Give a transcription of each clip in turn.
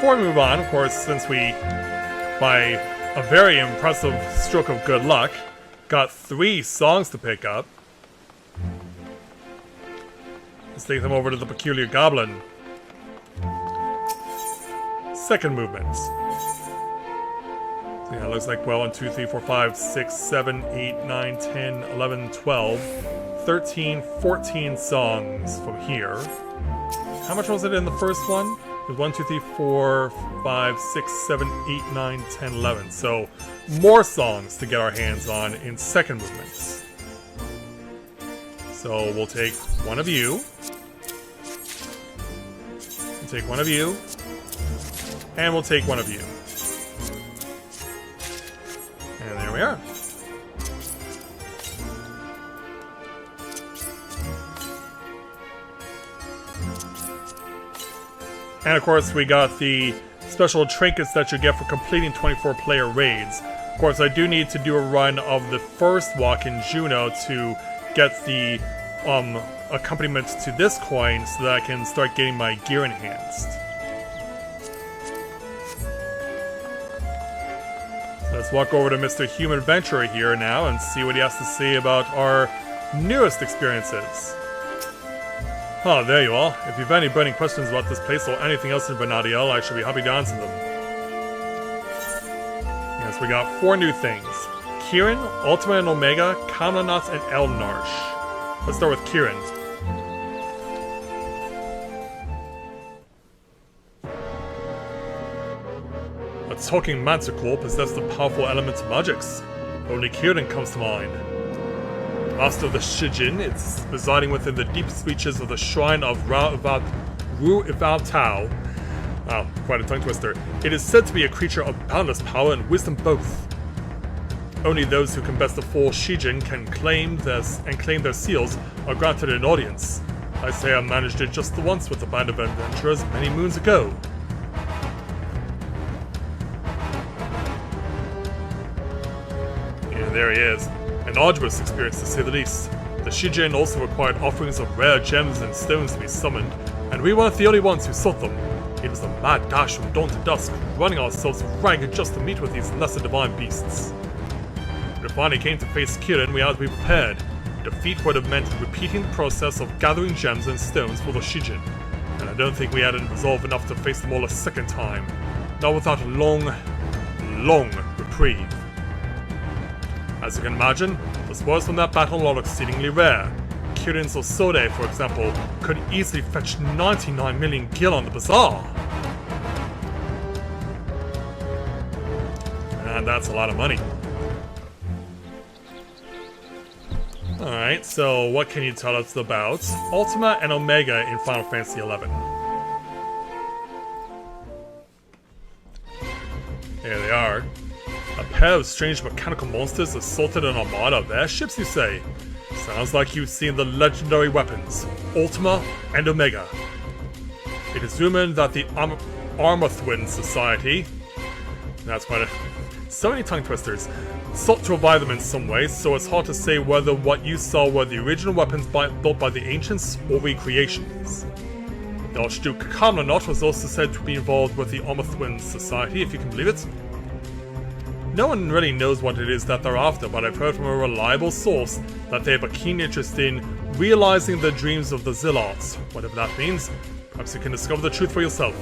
before we move on, of course, since we, by a very impressive stroke of good luck, got 3 songs to pick up, let's take them over to the Peculiar Goblin. Second movement. So yeah, it looks like, well, 1, 2, 3, 4, 5, 6, 7, 8, 9, 10, 11, 12, 13, 14 songs from here. How much was it in the first one? It was 1, 2, 3, 4, 5, 6, 7, 8, 9, 10, 11. So, more songs to get our hands on in second movements. So, we'll take one of you. We'll take one of you. And we'll take one of you. And there we are. And of course, we got the special trinkets that you get for completing 24-player raids. Of course, I do need to do a run of the first walk in Juno to get the accompaniment to this coin so that I can start getting my gear enhanced. Let's walk over to Mr. Hume Adventurer here now and see what he has to say about our newest experiences. Oh, there you are. If you've any burning questions about this place or anything else in Bernardiel, I should be happy to answer them. Yes, we got 4 new things. Kieran, Ultima and Omega, Kamlanat, and Elnarsh. Let's start with Kieran. A talking manticore possessed the powerful elements of magics. Only Kieran comes to mind. Master of the Shijin, it's residing within the deepest reaches of the shrine of Ru Ival Tao. Wow, quite a tongue twister. It is said to be a creature of boundless power and wisdom both. Only those who can best the full Shijin can claim their seals are granted an audience. I say I managed it just the once with a band of adventurers many moons ago. Yeah, there he is. An arduous experience to say the least. The Shijin also required offerings of rare gems and stones to be summoned, and we weren't the only ones who sought them. It was a mad dash from dawn to dusk, running ourselves ragged just to meet with these lesser divine beasts. When it finally came to face Kieran, we had to be prepared. Defeat would have meant repeating the process of gathering gems and stones for the Shijin, and I don't think we had resolve enough to face them all a second time. Not without a long reprieve. As you can imagine, the spoils from that battle are exceedingly rare. Kieran's Osode, for example, could easily fetch 99 million gil on the bazaar. And that's a lot of money. Alright, so what can you tell us about Ultima and Omega in Final Fantasy XI? There they are. A pair of strange mechanical monsters assaulted an armada of airships, you say? Sounds like you've seen the legendary weapons, Ultima and Omega. It is rumored that the Armorthwin Society... That's quite a... So many tongue twisters. Sought to revive them in some way, so it's hard to say whether what you saw were the original weapons built by the ancients or recreations. The Archduke Kamlanot was also said to be involved with the Armorthwin Society, if you can believe it. No one really knows what it is that they're after, but I've heard from a reliable source that they have a keen interest in realizing the dreams of the Zillarts, whatever that means. Perhaps you can discover the truth for yourself.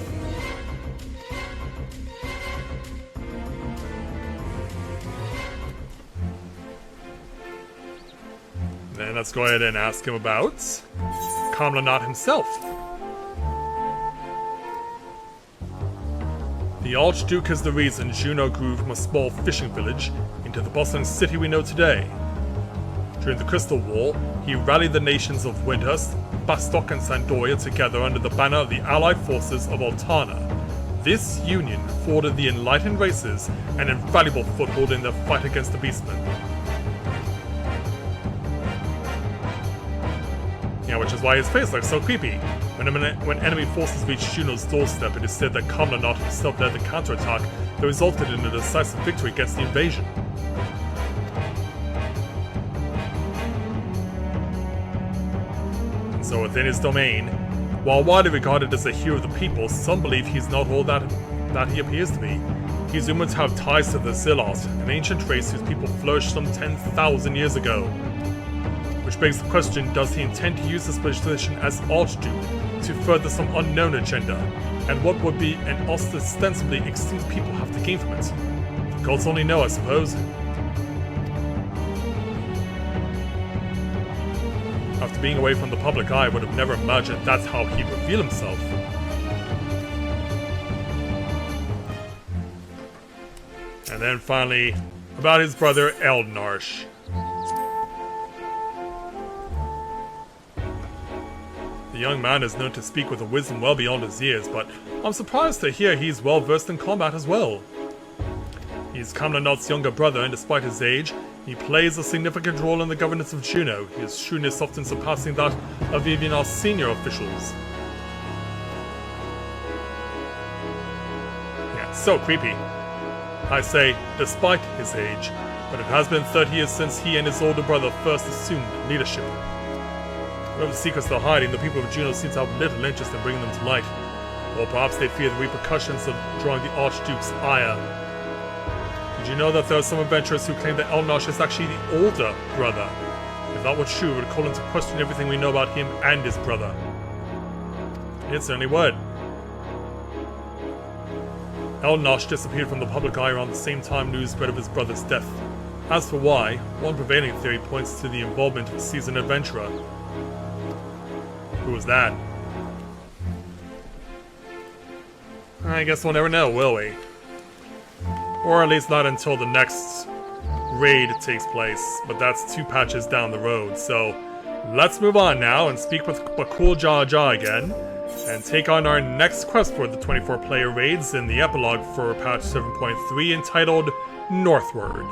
Then let's go ahead and ask him about Kamlanat himself. The Archduke is the reason Juno grew from a small fishing village into the bustling city we know today. During the Crystal War, he rallied the nations of Windhurst, Bastok and Sandoria together under the banner of the allied forces of Altana. This union afforded the enlightened races an invaluable foothold in their fight against the Beastmen. Yeah, which is why his face looks so creepy. When enemy forces reached Juno's doorstep, it is said that Kamlanot himself led the counterattack that resulted in a decisive victory against the invasion. And so within his domain, while widely regarded as a hero of the people, some believe he's not all that that he appears to be. He's rumored to have ties to the Zillos, an ancient race whose people flourished some 10,000 years ago. Which begs the question, does he intend to use his position as Archduke to further some unknown agenda? And what would be an ostensibly extinct people have to gain from it? The gods only know, I suppose. After being away from the public eye, I would have never imagined that's how he'd reveal himself. And then finally, about his brother Eldnarsh. The young man is known to speak with a wisdom well beyond his years, but I'm surprised to hear he's well versed in combat as well. He's Camlanot's younger brother, and despite his age, he plays a significant role in the governance of Juno, his shrewdness often surpassing that of even our senior officials. Yeah, it's so creepy. I say, despite his age, but it has been 30 years since he and his older brother first assumed leadership. Whatever secrets they're hiding, the people of Juno seem to have little interest in bringing them to light. Or perhaps they fear the repercussions of drawing the Archduke's ire. Did you know that there are some adventurers who claim that Eldnarsh is actually the older brother? If that were true, it would call into question everything we know about him and his brother. It certainly would. Eldnarsh disappeared from the public eye around the same time news spread of his brother's death. As for why, one prevailing theory points to the involvement of a seasoned adventurer. Who was that? I guess we'll never know, will we? Or at least not until the next raid takes place, but that's 2 patches down the road, so let's move on now and speak with Bakul Jaja again, and take on our next quest for the 24-player raids in the epilogue for patch 7.3 entitled Northward.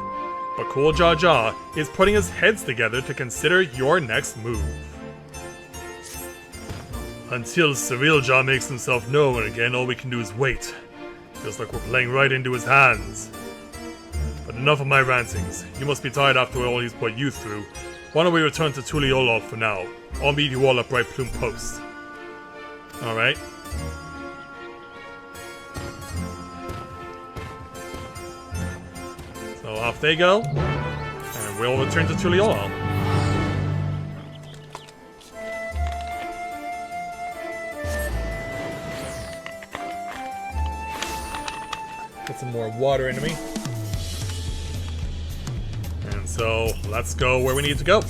Bakul Jaja is putting his heads together to consider your next move. Until Cirilja makes himself known again, all we can do is wait. Feels like we're playing right into his hands. But enough of my rantings. You must be tired after all he's put you through. Why don't we return to Tuliolov for now? I'll meet you all at Bright Plume Post. Alright. So off they go. And we'll return to Tuliolov. Get some more water into me. And so, let's go where we need to go.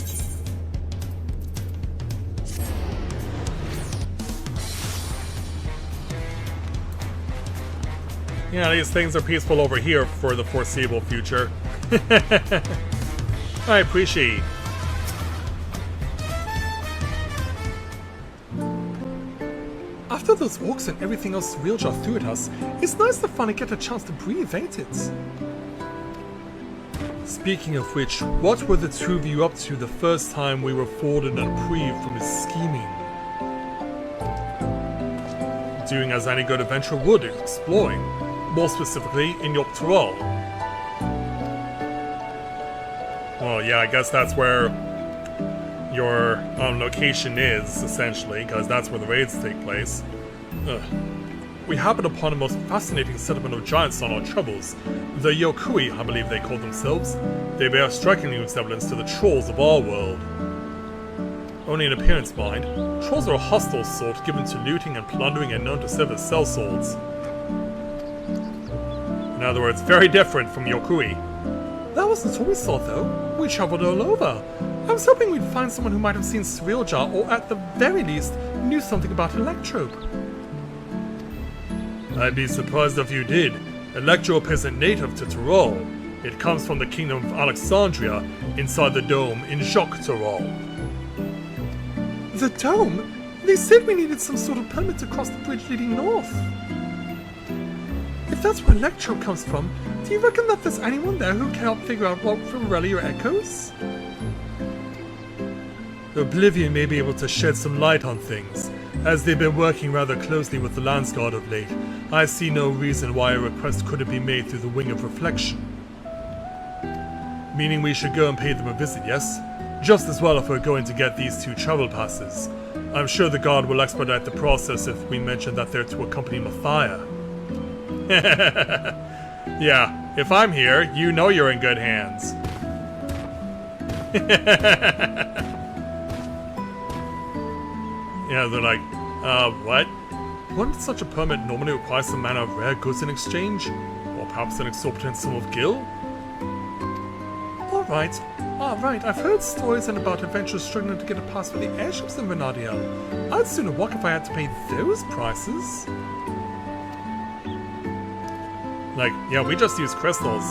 Yeah, these things are peaceful over here for the foreseeable future. I appreciate. After those walks and everything else Cirilja threw at us, it's nice to finally get a chance to breathe, ain't it? Speaking of which, what were the two of you up to the first time we were afforded a reprieve from his scheming? Doing as any good adventurer would, exploring. More specifically, in Yoptaral. Well, yeah, I guess that's where your location is, essentially, because that's where the raids take place. Ugh. We happened upon a most fascinating settlement of giants on our travels. The Yokui, I believe they called themselves. They bear strikingly resemblance to the trolls of our world. Only in appearance, mind. Trolls are a hostile sort given to looting and plundering and known to serve as sellswords. In other words, very different from Yokui. That wasn't all we saw, though. We traveled all over. I was hoping we'd find someone who might have seen Cirilja, or at the very least, knew something about Electrope. I'd be surprised if you did. Electrope isn't native to Tyrol. It comes from the kingdom of Alexandria, inside the dome in Jacques Tyrol. The dome? They said we needed some sort of permit to cross the bridge leading north. If that's where Electrope comes from, do you reckon that there's anyone there who can help figure out what Firelia echoes? Oblivion may be able to shed some light on things. As they've been working rather closely with the Landsguard of late, I see no reason why a request couldn't be made through the Wing of Reflection. Meaning we should go and pay them a visit, yes? Just as well if we're going to get these 2 travel passes. I'm sure the guard will expedite the process if we mention that they're to accompany Mathia. Yeah, if I'm here, you know you're in good hands. Yeah, they're like, what? Wouldn't such a permit normally require some manner of rare goods in exchange? Or perhaps an exorbitant sum of gil? Alright, I've heard stories and about adventurers struggling to get a pass for the airships in Renadia. I'd sooner walk if I had to pay those prices. Like, yeah, we just use crystals.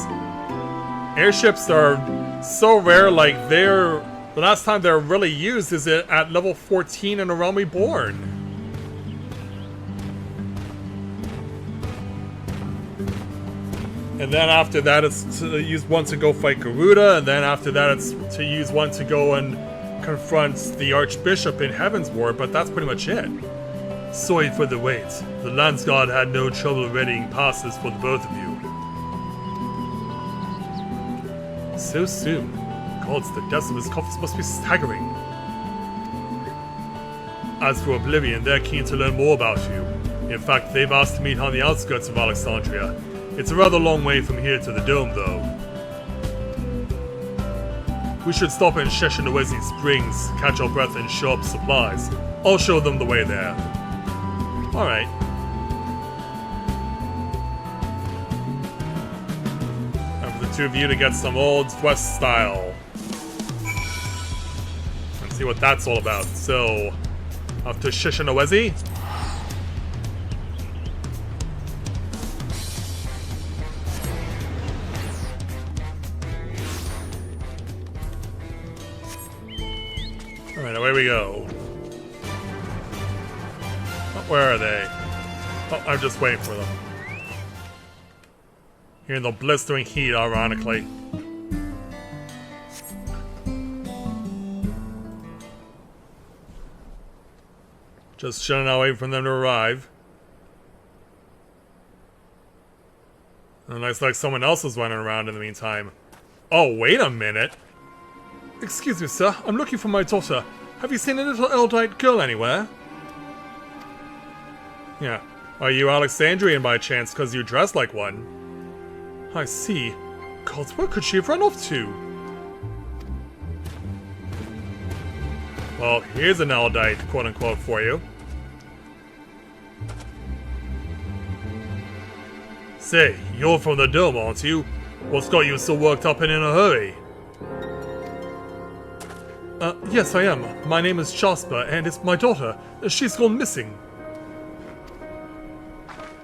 Airships are so rare, like the last time they're really used is at level 14 in a realm Reborn. And then after that it's to use one to go fight Garuda, and then after that it's to use one to go and confront the Archbishop in Heavensward, but that's pretty much it. Sorry for the wait. The Lance Guard had no trouble readying passes for the both of you. So soon. Gods, the depths of his coffers must be staggering. As for Oblivion, they're keen to learn more about you. In fact, they've asked to meet on the outskirts of Alexandria. It's a rather long way from here to the Dome, though. We should stop in Sheshinawezi Springs, catch our breath and show up supplies. I'll show them the way there. Alright. Time for the two of you to get some Old West style. Let's see what that's all about. So, off to Sheshinawezi. Alright, away we go. Oh, where are they? Oh, I'm just waiting for them. Here in the blistering heat, ironically. Just shutting out, waiting for them to arrive. And it looks like someone else is running around in the meantime. Oh, wait a minute! Excuse me, sir. I'm looking for my daughter. Have you seen a little Eldite girl anywhere? Yeah. Are you Alexandrian by chance because you dress like one? I see. God, where could she have run off to? Well, here's an Eldite, quote-unquote, for you. Say, you're from the Dome, aren't you? What's got you so worked up and in a hurry? Yes, I am. My name is Jasper, and it's my daughter. She's gone missing.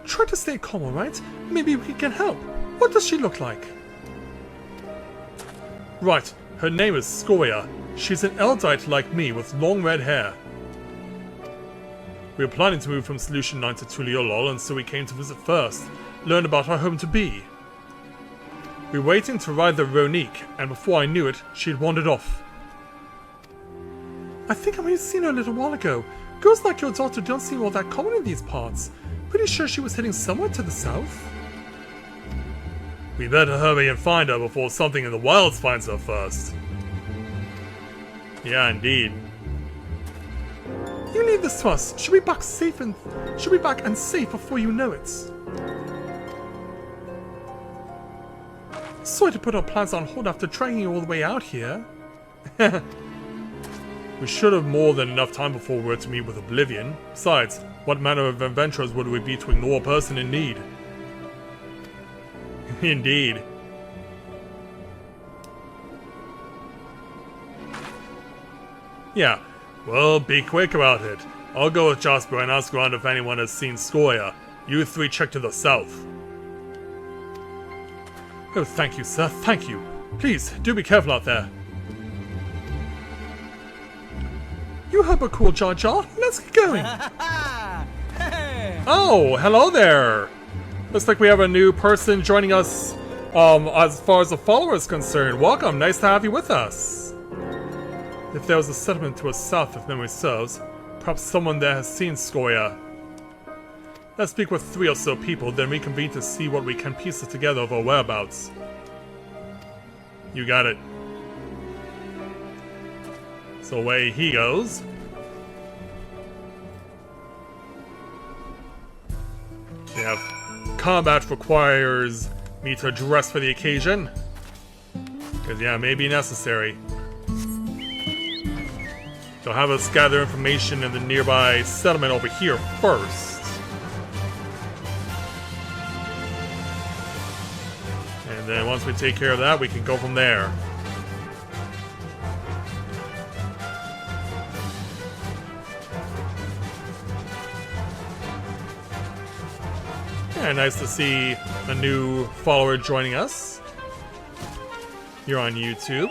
Try to stay calm, alright? Maybe we can help. What does she look like? Right. Her name is Scoria. She's an Eldite like me with long red hair. We were planning to move from Solution 9 to Tuliolol, and so we came to visit first. Learn about our home to be. We were waiting to ride the Ronique, and before I knew it, she'd wandered off. I think I might have seen her a little while ago. Girls like your daughter don't seem all that common in these parts. Pretty sure she was heading somewhere to the south. We better hurry and find her before something in the wilds finds her first. Yeah, indeed. You leave this to us. She'll be back and safe before you know it. Sorry to put our plans on hold after dragging you all the way out here. We should have more than enough time before we were to meet with Oblivion. Besides, what manner of adventurers would we be to ignore a person in need? Indeed. Yeah, well, be quick about it. I'll go with Jasper and ask around if anyone has seen Scoria. You three check to the south. Oh, thank you, sir. Thank you. Please, do be careful out there. You heard a cool Jar Jar. Let's get going. Oh, hello there. Looks like we have a new person joining us as far as the follower is concerned. Welcome. Nice to have you with us. If there was a settlement to the south, if memory serves, perhaps someone there has seen Scoria. Let's speak with 3 or so people, then reconvene to see what we can piece together of our whereabouts. You got it. So away he goes. We have combat requires me to dress for the occasion. Because, yeah, it may be necessary. So have us gather information in the nearby settlement over here first. And then once we take care of that, we can go from there. Yeah, nice to see a new follower joining us here on YouTube.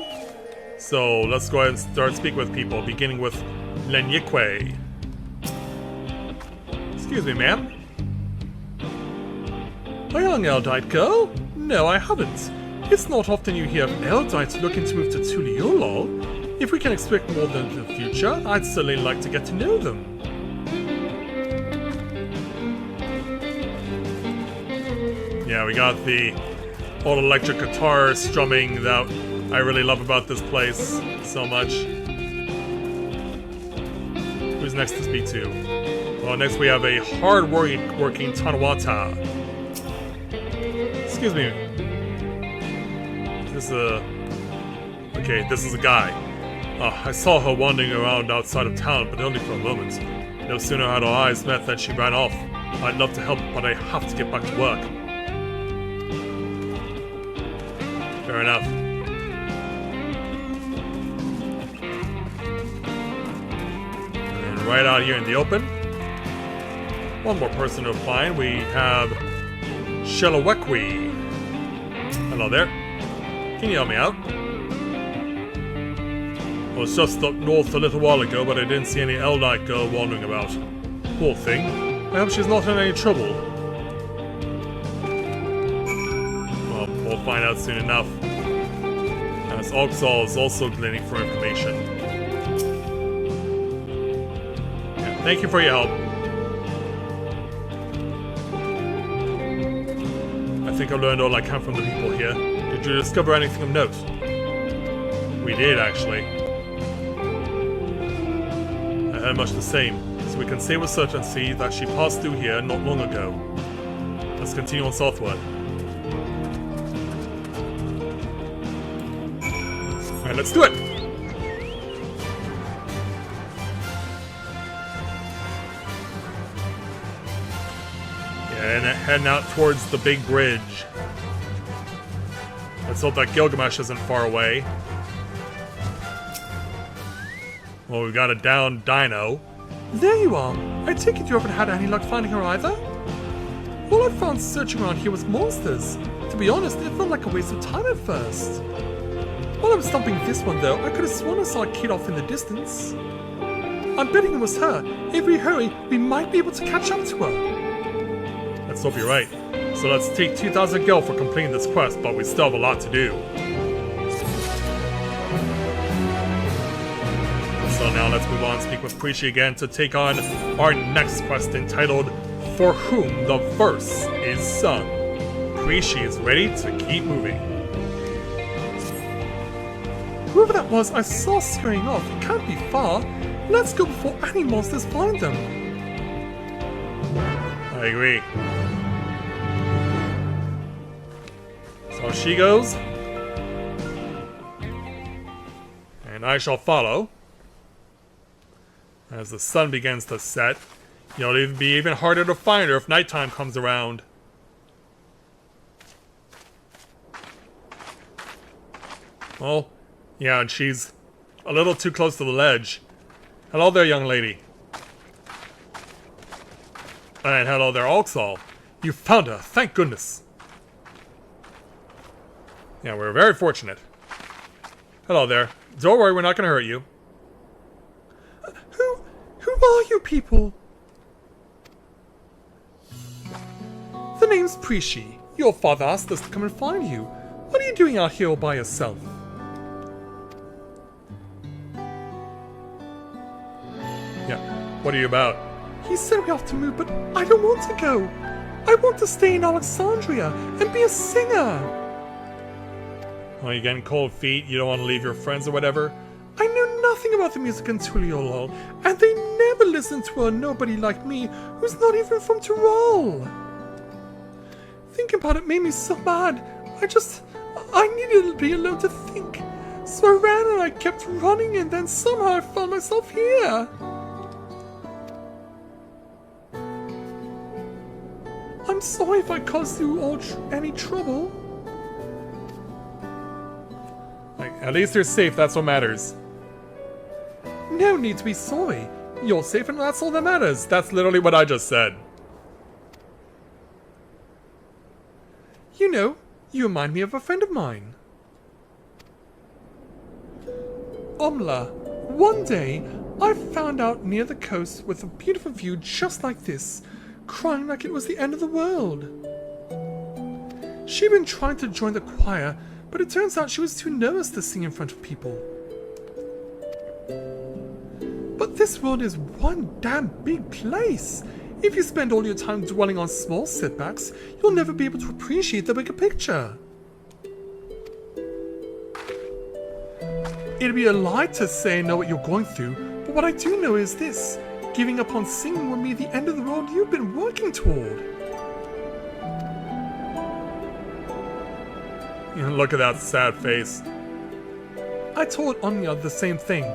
So let's go ahead and start speaking with people, beginning with Lenyekwe. Excuse me, ma'am. A young Eldite girl? No, I haven't. It's not often you hear of Eldites looking to move to Tuliolol. If we can expect more than in the future, I'd certainly like to get to know them. Yeah, we got the old electric guitar strumming that I really love about this place so much. Who's next to speak to? Well, next we have a hard-working Tanwata. Excuse me. This is a... Okay, this is a guy. I saw her wandering around outside of town, but only for a moment. No sooner had our eyes met than she ran off. I'd love to help, but I have to get back to work. Fair enough. And right out here in the open, one more person to find. We have Shelawekwi. Hello there. Can you help me out? I was just up north a little while ago, but I didn't see any Eldite girl wandering about. Poor thing. I hope she's not in any trouble. Well, we'll find out soon enough. As Oxal is also gleaning for information. Yeah, thank you for your help. I think I learned all I can from the people here. Did you discover anything of note? We did, actually. I heard much the same, so we can say with certainty that she passed through here not long ago. Let's continue on southward. Alright, let's do it! Yeah, and heading out towards the big bridge. Let's hope that Gilgamesh isn't far away. Well, we've got a downed dino. There you are! I take it you haven't had any luck finding her either? All I found searching around here was monsters. To be honest, it felt like a waste of time at first. While I was stomping this one though, I could have sworn I saw a kid off in the distance. I'm betting it was her. If we hurry, we might be able to catch up to her. Let's hope you're right. So let's take 2,000 gil for completing this quest, but we still have a lot to do. So now let's move on and speak with Preeshi again to take on our next quest entitled For Whom the Verse is Sung. Preeshi is ready to keep moving. Whoever that was I saw scurrying off can't be far. Let's go before any monsters find them. I agree. So she goes. And I shall follow. As the sun begins to set, it'll be even harder to find her if nighttime comes around. Well, yeah, and she's a little too close to the ledge. Hello there, young lady. And hello there, Oxal. You found her, thank goodness. Yeah, we're very fortunate. Hello there. Don't worry, we're not gonna hurt you. Who are you people? The name's Preeshi. Your father asked us to come and find you. What are you doing out here all by yourself? Yeah, what are you about? He sent me off to move, but I don't want to go. I want to stay in Alexandria and be a singer. Oh, you're getting cold feet? You don't want to leave your friends or whatever? I know nothing about the music in Tuliolol, and they never listen to a nobody like me who's not even from Tyrol. Thinking about it made me so mad. I needed to be alone to think. So I ran and I kept running and then somehow I found myself here. I'm sorry if I caused you all any trouble. At least you're safe, that's what matters. No need to be sorry. You're safe and that's all that matters. That's literally what I just said. You know, you remind me of a friend of mine. Omla, one day I found out near the coast with a beautiful view just like this, crying like it was the end of the world. She'd been trying to join the choir, but it turns out she was too nervous to sing in front of people. But this world is one damn big place. If you spend all your time dwelling on small setbacks, you'll never be able to appreciate the bigger picture. It'd be a lie to say I know what you're going through, but what I do know is this. Giving up on singing will be the end of the world you've been working toward. Look at that sad face. I told Anya the same thing,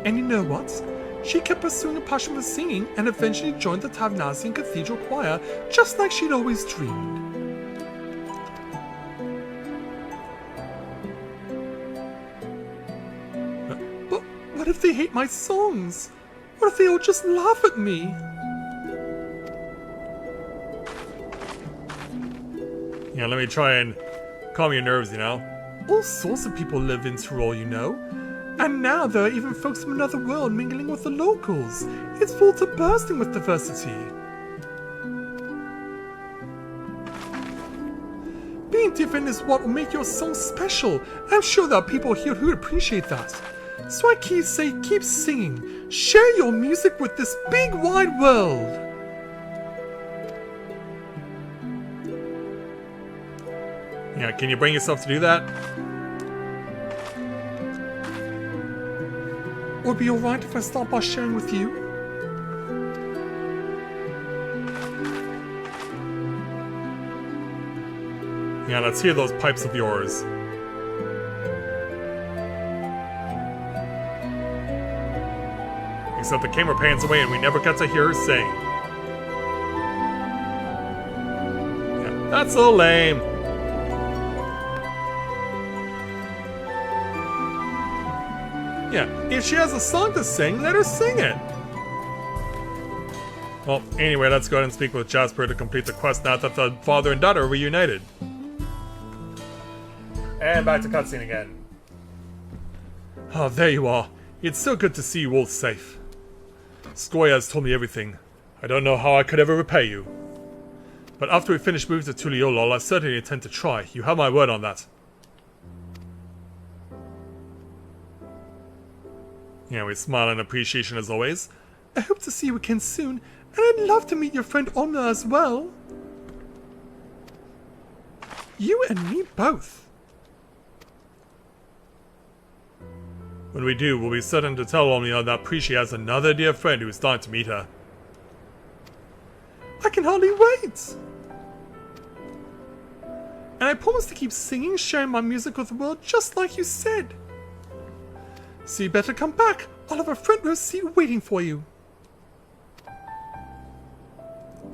and you know what? She kept pursuing a passion for singing and eventually joined the Tavnasian Cathedral Choir just like she'd always dreamed. But what if they hate my songs? What if they all just laugh at me? Yeah, let me try and calm your nerves, you know? All sorts of people live in Tyrol, you know? And now there are even folks from another world mingling with the locals. It's full to bursting with diversity. Being different is what will make your song special. I'm sure there are people here who appreciate that. So I keep singing. Share your music with this big wide world. Yeah, can you bring yourself to do that? Would it be alright if I start by sharing with you? Yeah, let's hear those pipes of yours. Except the camera pans away and we never get to hear her sing. Yeah, that's so lame. Yeah, if she has a song to sing, let her sing it. Well, anyway, let's go ahead and speak with Jasper to complete the quest now that the father and daughter are reunited. And back to cutscene again. Oh, there you are. It's so good to see you all safe. Skoya has told me everything. I don't know how I could ever repay you. But after we finish moving to Tuliolol, I certainly intend to try. You have my word on that. Yeah, we smile in appreciation as always. I hope to see you again soon, and I'd love to meet your friend Omna as well. You and me both. When we do, we'll be certain to tell Omnia that Preeci has another dear friend who is dying to meet her. I can hardly wait! And I promise to keep singing, sharing my music with the world just like you said. So you better come back. I'll have a front row seat waiting for you.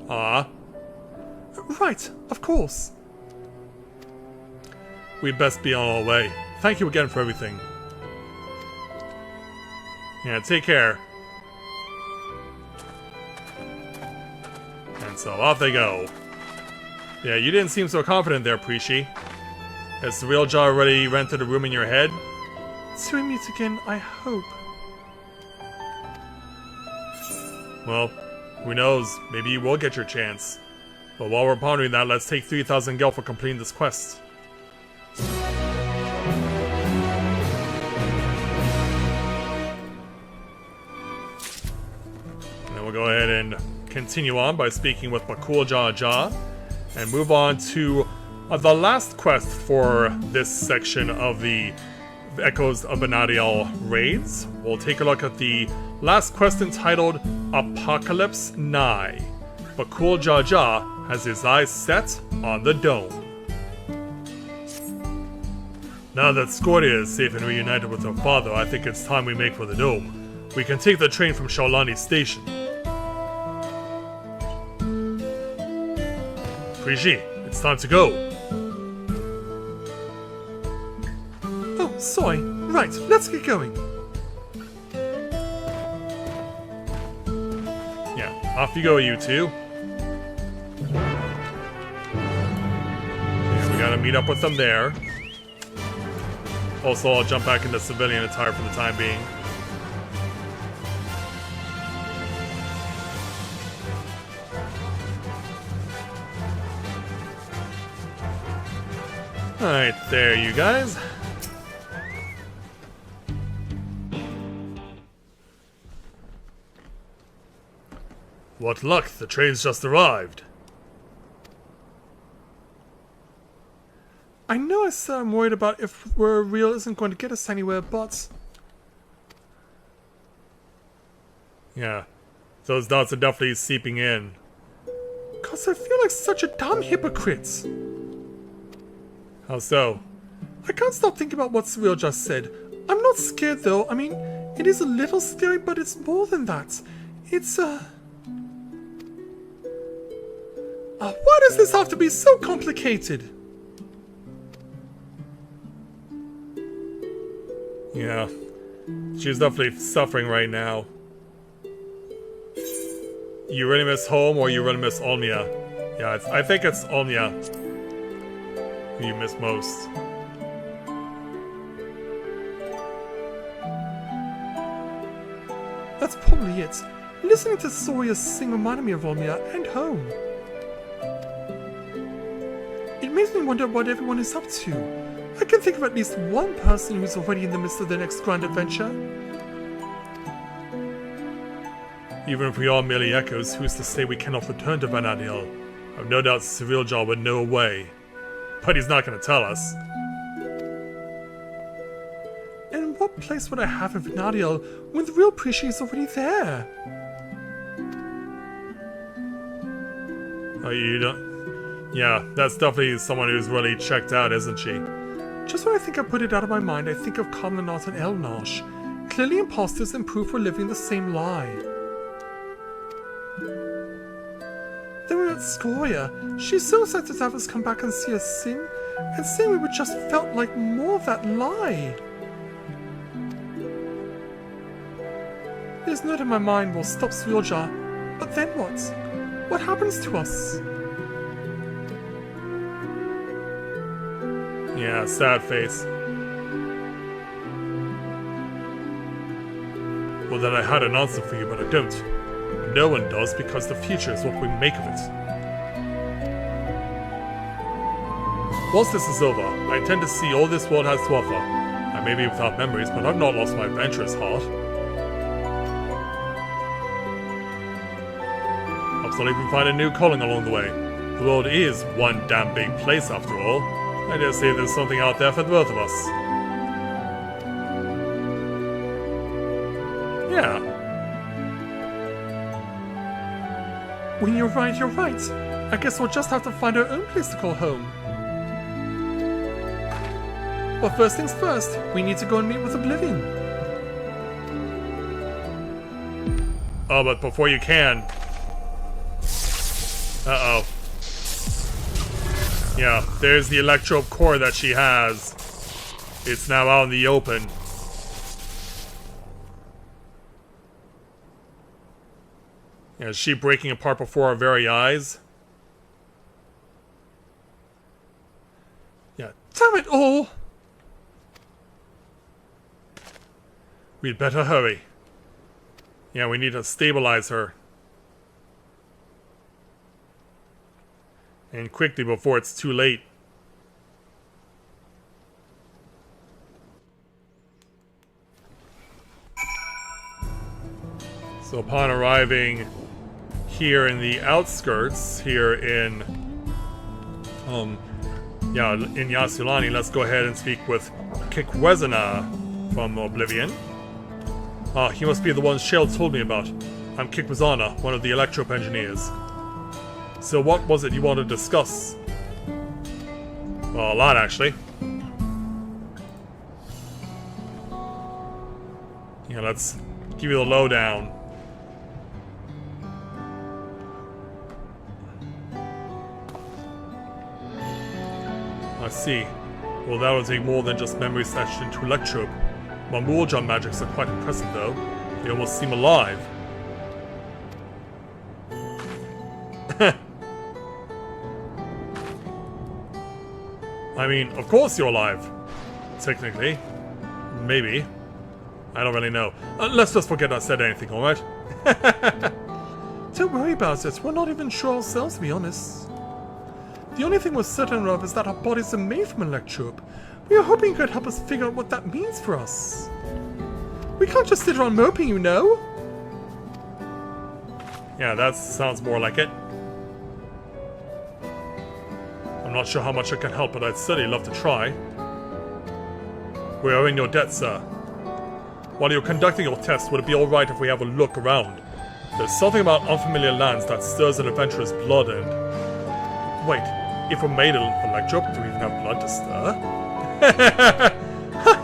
Ah. Right, of course. We'd best be on our way. Thank you again for everything. Yeah, take care. And so off they go. Yeah, you didn't seem so confident there, Preeci. Has the real jaw already rented a room in your head? So we meet again, I hope. Well, who knows? Maybe you will get your chance. But while we're pondering that, let's take 3,000 gel for completing this quest. And then we'll go ahead and continue on by speaking with Makul Jaja and move on to the last quest for this section of the Echoes of Benadiel raids. We'll take a look at the last quest entitled Apocalypse Nigh. Bakul Jaja has his eyes set on the dome. Now that Scoria is safe and reunited with her father, I think it's time we make for the dome. We can take the train from Shaolani Station. Frigi, it's time to go. Oh, sorry. Right, let's get going. Yeah, off you go, you two. Yeah, we gotta meet up with them there. Also, I'll jump back into civilian attire for the time being. Alright, there you guys. What luck, the train's just arrived. I know I said I'm worried about if we're real isn't going to get us anywhere, but... Yeah, those dots are definitely seeping in. Cause I feel like such a dumb hypocrite. How so? I can't stop thinking about what Cyril just said. I'm not scared though. I mean, it is a little scary, but it's more than that. It's why does this have to be so complicated? Yeah, she's definitely suffering right now. You really miss home or you really miss Olmia? Yeah, I think it's Olmia who you miss most. That's probably it. Listening to Sawyer sing reminded me of Olmia and home. It makes me wonder what everyone is up to. I can think of at least one person who's already in the midst of their next grand adventure. Even if we are merely echoes, who's to say we cannot return to Vanadiel? I've no doubt Civiljar would know a way. But he's not going to tell us. And what place would I have in Vanadiel when the real Prishi is already there? Oh, you don't... Yeah, that's definitely someone who's really checked out, isn't she? Just when I think I put it out of my mind, I think of Kamlanat and Elnash. Clearly imposters and proof we're living the same lie. Then we met Scoria. She's so excited to have us come back and see us sing, and saying we would just felt like more of that lie. This note in my mind will stop Svilja, but then what? What happens to us? Yeah, sad face. Well, then I had an answer for you, but I don't. No one does, because the future is what we make of it. Once this is over, I intend to see all this world has to offer. I may be without memories, but I've not lost my adventurous heart. Perhaps I'll even find a new calling along the way. The world is one damn big place after all. I dare say there's something out there for the both of us. Yeah. When you're right, you're right. I guess we'll just have to find our own place to call home. But first things first, we need to go and meet with Oblivion. Oh, but before you can... Uh-oh. Yeah, there's the electro core that she has. It's now out in the open. Yeah, is she breaking apart before our very eyes? Yeah, damn it all! We'd better hurry. Yeah, we need to stabilize her. And quickly before it's too late. So upon arriving here in the outskirts, here in in Yasulani, let's go ahead and speak with Kikwezana from Oblivion. Ah, he must be the one Shale told me about. I'm Kikwezana, one of the Electrope engineers. So what was it you wanted to discuss? Well, a lot, actually. Yeah, let's give you the lowdown. I see. Well, that will take more than just memory stashed into Electrope. My Moorjaw magics are quite impressive, though. They almost seem alive. I mean, of course you're alive. Technically. Maybe. I don't really know. Let's just forget I said anything, alright? Don't worry about it. We're not even sure ourselves, to be honest. The only thing we're certain of is that our bodies are made from Electrope. We are hoping you could help us figure out what that means for us. We can't just sit around moping, you know? Yeah, that sounds more like it. I'm not sure how much I can help, but I'd certainly love to try. We are in your debt, sir. While you're conducting your test, would it be alright if we have a look around? There's something about unfamiliar lands that stirs an adventurer's blood and... Wait, if we're made of Electrope, do we even have blood to stir?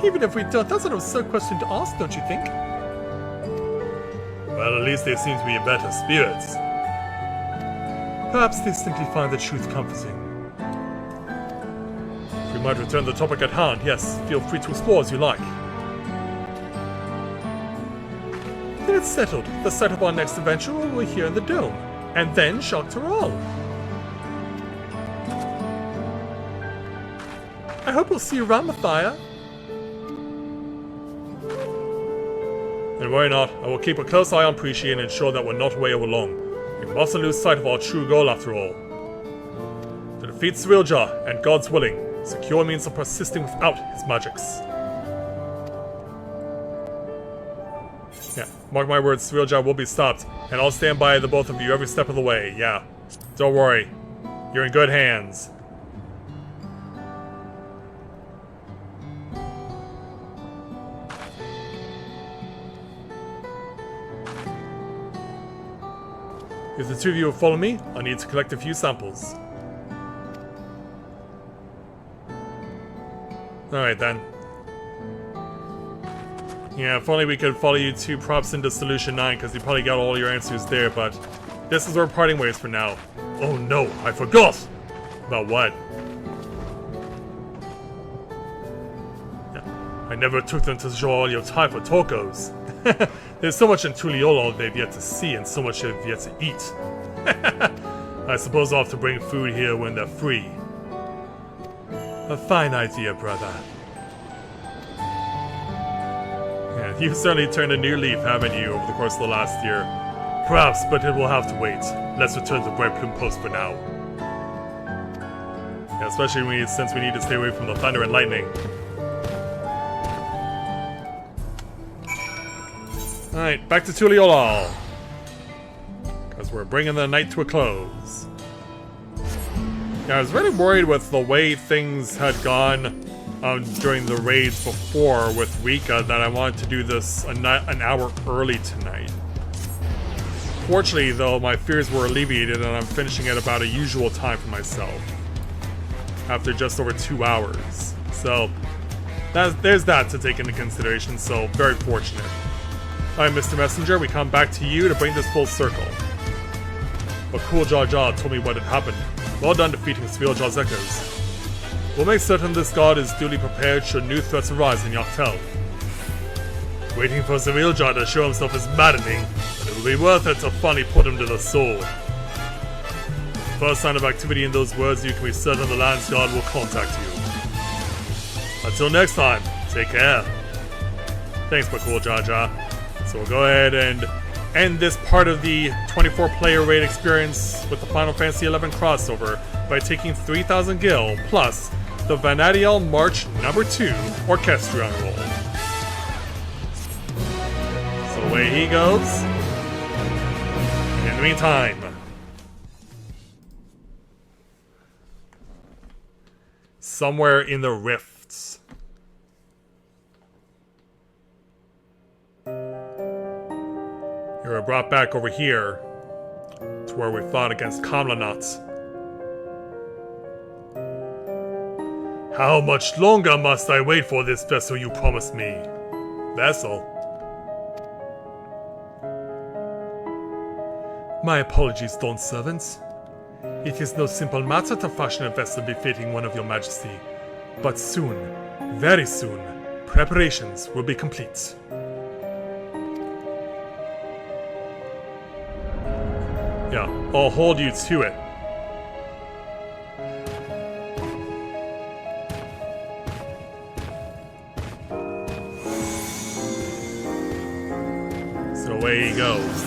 Even if we don't, that's an absurd question to ask, don't you think? Well, at least they seem to be better spirits. Perhaps they simply find the truth comforting. We might return to the topic at hand, yes. Feel free to explore as you like. Then it's settled. The site of our next adventure will be here in the Dome. And then Shock to all. I hope we'll see you around, Mathia. And worry not, I will keep a close eye on Preeci and ensure that we're not way overlong. We mustn't lose sight of our true goal after all. To defeat Civiljaw, and God's willing, secure means of persisting without his magics. Yeah, mark my words, Civiljaw will be stopped, and I'll stand by the both of you every step of the way, yeah. Don't worry, you're in good hands. If the two of you will follow me, I need to collect a few samples. Alright then. Yeah, if only we could follow you two props into Solution 9, because you probably got all your answers there, but this is where we're parting ways for now. Oh no, I forgot! About what? Yeah, I never took them to show all your time for tacos. There's so much in Tuliolo they've yet to see, and so much they've yet to eat. I suppose I'll have to bring food here when they're free. A fine idea, brother. Yeah, you've certainly turned a new leaf, haven't you, over the course of the last year? Perhaps, but it will have to wait. Let's return to Bright Plume Post for now. Yeah, especially since we need to stay away from the thunder and lightning. Alright, back to Tuliolal. Because we're bringing the night to a close. Yeah, I was really worried with the way things had gone during the raids before with Rika that I wanted to do this an hour early tonight. Fortunately, though, my fears were alleviated and I'm finishing at about a usual time for myself. After just over 2 hours. So, there's that to take into consideration, so very fortunate. Alright, Mr. Messenger, we come back to you to bring this full circle. But Cool Jaw Jaw told me what had happened. Well done defeating Civiljaw's echoes. We'll make certain this god is duly prepared should new threats arise in Yachtel. Waiting for Civiljaw to show himself is maddening, but it will be worth it to finally put him to the sword. First sign of activity in those words, you can be certain the Land's God will contact you. Until next time, take care. Thanks, Cool Jaw Jaw. So we'll go ahead and end this part of the 24-player raid experience with the Final Fantasy XI crossover by taking 3,000 gil plus the Vanadiel March No. 2 Orchestrion roll. So away he goes. In the meantime, somewhere in the rifts. You're brought back over here to where we fought against Kamlanat. How much longer must I wait for this vessel you promised me? Vessel? My apologies, Dawn servants. It is no simple matter to fashion a vessel befitting one of your majesty, but soon, very soon, preparations will be complete. Yeah, I'll hold you to it. So away he goes.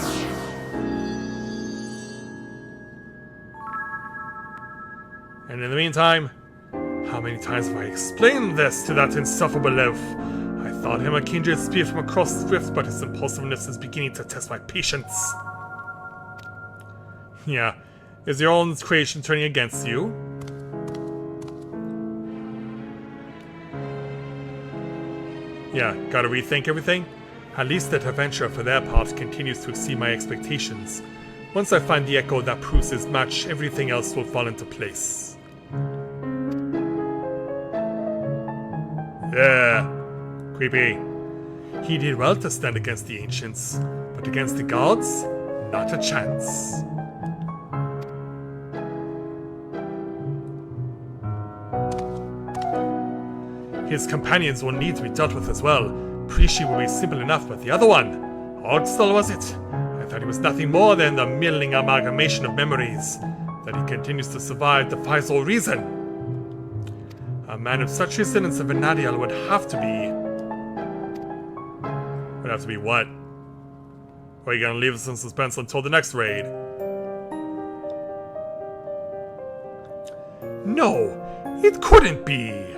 And in the meantime, how many times have I explained this to that insufferable loaf? I thought him a kindred spirit from across the rift, but his impulsiveness is beginning to test my patience. Yeah, is your own creation turning against you? Yeah, gotta rethink everything? At least that Adventurer, for their part, continues to exceed my expectations. Once I find the echo that proves his match, everything else will fall into place. Yeah, creepy. He did well to stand against the ancients, but against the gods, not a chance. His companions will need to be dealt with as well. Prishi will be simple enough, but the other one, Ogstall was it? I thought he was nothing more than the middling amalgamation of memories. That he continues to survive defies all reason. A man of such resilience of Vanadiel would have to be... Would have to be what? Or are you gonna leave us in suspense until the next raid? No, it couldn't be!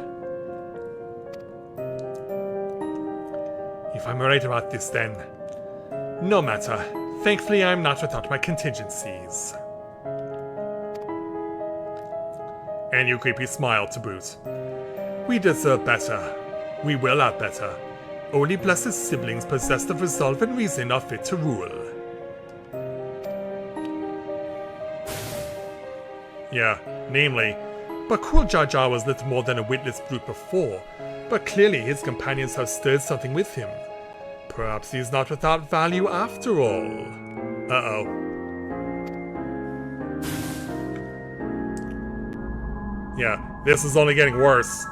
If I'm right about this then. No matter. Thankfully I'm not without my contingencies. And you creepy smile to boot. We deserve better. We will have better. Only blessed siblings possessed of resolve and reason are fit to rule. Yeah, namely. But cruel Jar Jar was little more than a witless brute before, but clearly his companions have stirred something with him. Perhaps he's not without value after all. Uh-oh. Yeah, this is only getting worse.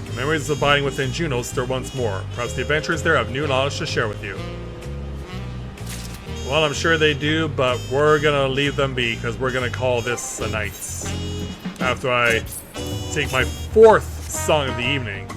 The memories abiding within Juno stir once more. Perhaps the adventurers there have new knowledge to share with you. Well, I'm sure they do, but we're gonna leave them be, because we're gonna call this a night. After I take my 4th song of the evening.